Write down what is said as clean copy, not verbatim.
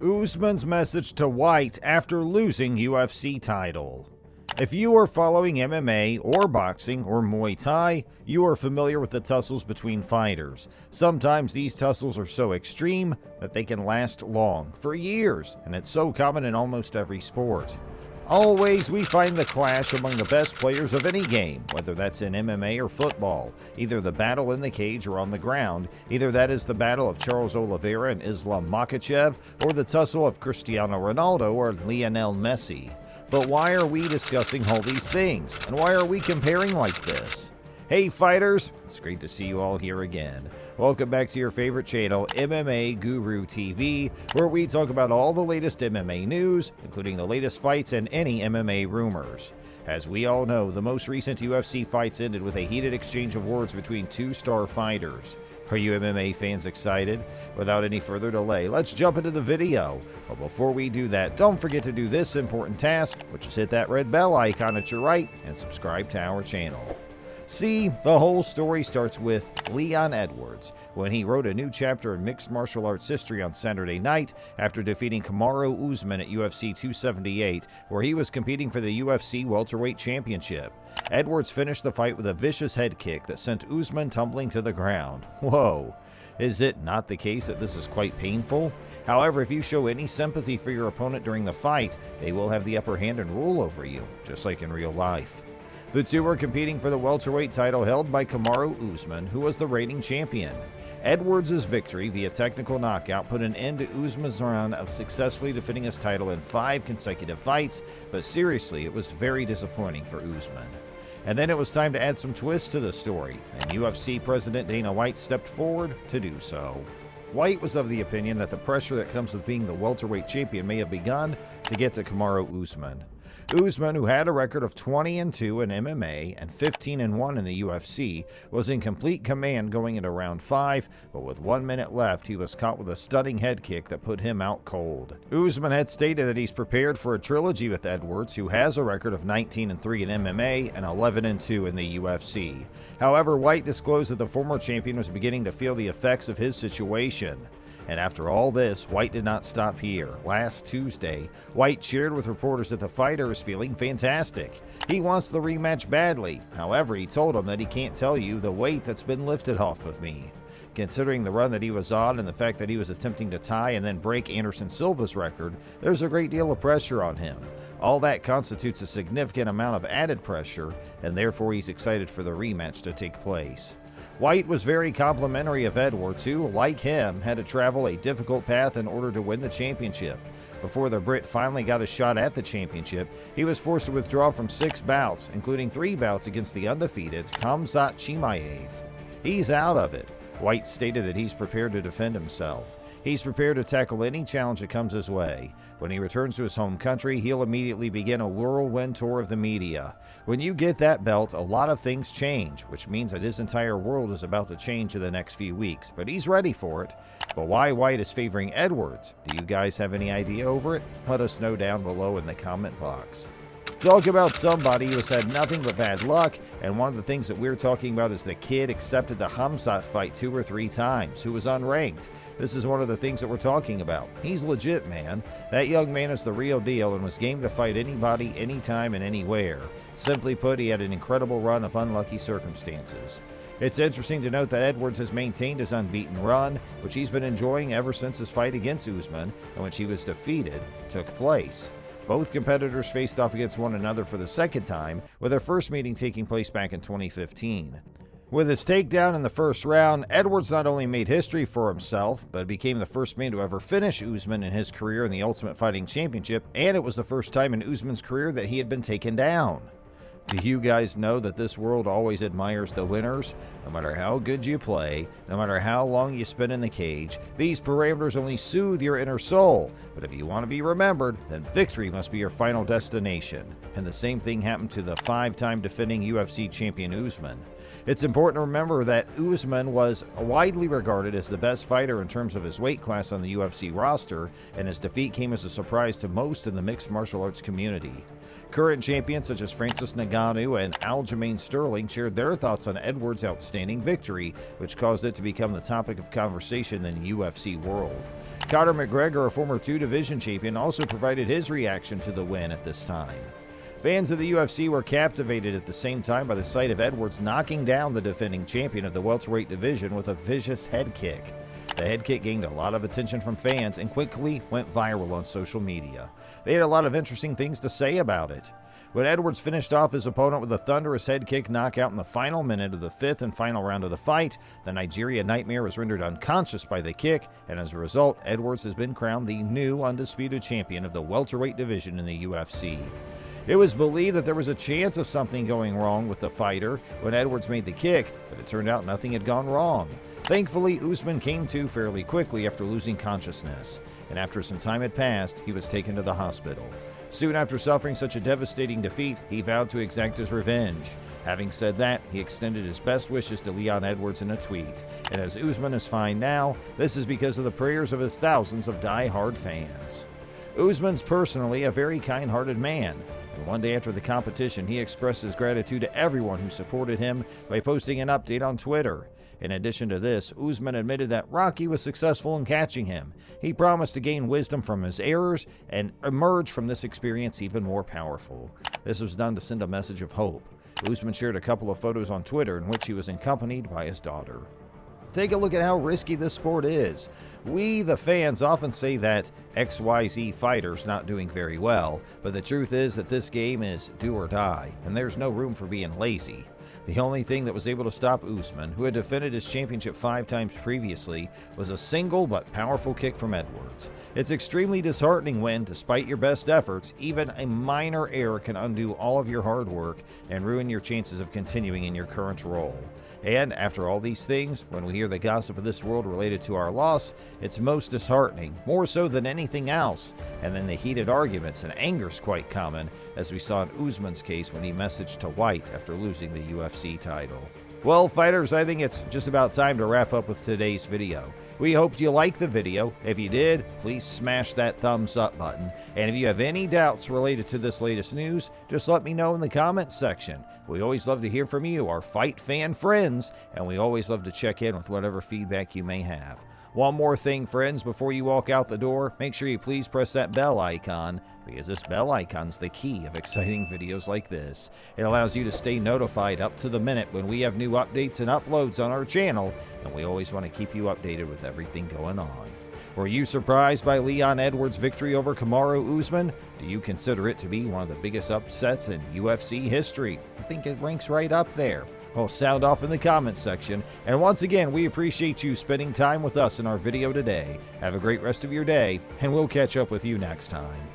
Usman's message to White after losing UFC title. If you are following MMA or boxing or Muay Thai, you are familiar with the tussles between fighters. Sometimes these tussles are so extreme that they can last long, for years, and it's so common in almost every sport. Always we find the clash among the best players of any game, whether that's in MMA or football, either the battle in the cage or on the ground, either that is the battle of Charles Oliveira and Islam Makhachev, or the tussle of Cristiano Ronaldo or Lionel Messi. But why are we discussing all these things, and why are we comparing like this? Hey fighters, it's great to see you all here again. Welcome back to your favorite channel, MMA Guru TV, where we talk about all the latest MMA news, including the latest fights and any MMA rumors. As we all know, the most recent UFC fights ended with a heated exchange of words between two star fighters. Are you MMA fans excited? Without any further delay, let's jump into the video. But before we do that, don't forget to do this important task, which is hit that red bell icon at your right and subscribe to our channel. See, the whole story starts with Leon Edwards, when he wrote a new chapter in mixed martial arts history on Saturday night after defeating Kamaru Usman at UFC 278, where he was competing for the UFC welterweight championship. Edwards finished the fight with a vicious head kick that sent Usman tumbling to the ground. Whoa! Is it not the case that this is quite painful? However, if you show any sympathy for your opponent during the fight, they will have the upper hand and rule over you, just like in real life. The two were competing for the welterweight title held by Kamaru Usman, who was the reigning champion. Edwards' victory via technical knockout put an end to Usman's run of successfully defending his title in 5 consecutive fights, but seriously, it was very disappointing for Usman. And then it was time to add some twists to the story, and UFC President Dana White stepped forward to do so. White was of the opinion that the pressure that comes with being the welterweight champion may have begun to get to Kamaru Usman. Usman, who had a record of 20-2 in MMA and 15-1 in the UFC, was in complete command going into round 5, but with 1 minute left, he was caught with a stunning head kick that put him out cold. Usman had stated that he's prepared for a trilogy with Edwards, who has a record of 19-3 in MMA and 11-2 in the UFC. However, White disclosed that the former champion was beginning to feel the effects of his situation. And after all this, White did not stop here. Last Tuesday, White shared with reporters that the fighter is feeling fantastic. He wants the rematch badly. However, he told them that he can't tell you the weight that's been lifted off of me. Considering the run that he was on and the fact that he was attempting to tie and then break Anderson Silva's record, there's a great deal of pressure on him. All that constitutes a significant amount of added pressure, and therefore he's excited for the rematch to take place. White was very complimentary of Edwards, who, like him, had to travel a difficult path in order to win the championship. Before the Brit finally got a shot at the championship, he was forced to withdraw from 6 bouts, including 3 bouts against the undefeated Khamzat Chimaev. He's out of it. White stated that he's prepared to defend himself. He's prepared to tackle any challenge that comes his way. When he returns to his home country, he'll immediately begin a whirlwind tour of the media. When you get that belt, a lot of things change, which means that his entire world is about to change in the next few weeks, but he's ready for it. But why White is favoring Edwards? Do you guys have any idea over it? Let us know down below in the comment box. Talk about somebody who has had nothing but bad luck, and one of the things that we're talking about is the kid accepted the Khamzat fight 2 or 3 times, who was unranked. This is one of the things that we're talking about. He's legit, man. That young man is the real deal and was game to fight anybody, anytime, and anywhere. Simply put, he had an incredible run of unlucky circumstances. It's interesting to note that Edwards has maintained his unbeaten run, which he's been enjoying ever since his fight against Usman, and which he was defeated, took place. Both competitors faced off against one another for the second time, with their first meeting taking place back in 2015. With his takedown in the first round, Edwards not only made history for himself, but became the first man to ever finish Usman in his career in the Ultimate Fighting Championship, and it was the first time in Usman's career that he had been taken down. Do you guys know that this world always admires the winners? No matter how good you play, no matter how long you spend in the cage, these parameters only soothe your inner soul. But if you want to be remembered, then victory must be your final destination. And the same thing happened to the 5-time defending UFC champion Usman. It's important to remember that Usman was widely regarded as the best fighter in terms of his weight class on the UFC roster, and his defeat came as a surprise to most in the mixed martial arts community. Current champions such as Francis Ngannou Ngannou and Aljamain Sterling shared their thoughts on Edwards' outstanding victory, which caused it to become the topic of conversation in the UFC world. Conor McGregor, a former two-division champion, also provided his reaction to the win at this time. Fans of the UFC were captivated at the same time by the sight of Edwards knocking down the defending champion of the welterweight division with a vicious head kick. The head kick gained a lot of attention from fans and quickly went viral on social media. They had a lot of interesting things to say about it. When Edwards finished off his opponent with a thunderous head kick knockout in the final minute of the fifth and final round of the fight, the Nigeria Nightmare was rendered unconscious by the kick, and as a result, Edwards has been crowned the new undisputed champion of the welterweight division in the UFC. It was believed that there was a chance of something going wrong with the fighter when Edwards made the kick, but it turned out nothing had gone wrong. Thankfully, Usman came to fairly quickly after losing consciousness, and after some time had passed, he was taken to the hospital. Soon after suffering such a devastating defeat, he vowed to exact his revenge. Having said that, he extended his best wishes to Leon Edwards in a tweet. And as Usman is fine now, this is because of the prayers of his thousands of die-hard fans. Usman's personally a very kind-hearted man. And one day after the competition, he expressed his gratitude to everyone who supported him by posting an update on Twitter. In addition to this, Usman admitted that Rocky was successful in catching him. He promised to gain wisdom from his errors and emerge from this experience even more powerful. This was done to send a message of hope. Usman shared a couple of photos on Twitter in which he was accompanied by his daughter. Take a look at how risky this sport is. We, the fans, often say that XYZ fighter's not doing very well, but the truth is that this game is do or die, and there's no room for being lazy. The only thing that was able to stop Usman, who had defended his championship 5 times previously, was a single but powerful kick from Edwards. It's extremely disheartening when, despite your best efforts, even a minor error can undo all of your hard work and ruin your chances of continuing in your current role. And after all these things, when we hear the gossip of this world related to our loss, it's most disheartening, more so than anything else. And then the heated arguments and anger's quite common, as we saw in Usman's case when he messaged to White after losing the UFC title. Well, fighters, I think it's just about time to wrap up with today's video. We hope you liked the video. If you did, please smash that thumbs up button. And if you have any doubts related to this latest news, just let me know in the comments section. We always love to hear from you, our fight fan friends, and we always love to check in with whatever feedback you may have. One more thing, friends, before you walk out the door, make sure you please press that bell icon, because this bell icon's the key of exciting videos like this. It allows you to stay notified up to the minute when we have new updates and uploads on our channel, and we always want to keep you updated with everything going on. Were you surprised by Leon Edwards' victory over Kamaru Usman? Do you consider it to be one of the biggest upsets in UFC history? I think it ranks right up there. Well, sound off in the comments section. And once again, we appreciate you spending time with us in our video today. Have a great rest of your day, and we'll catch up with you next time.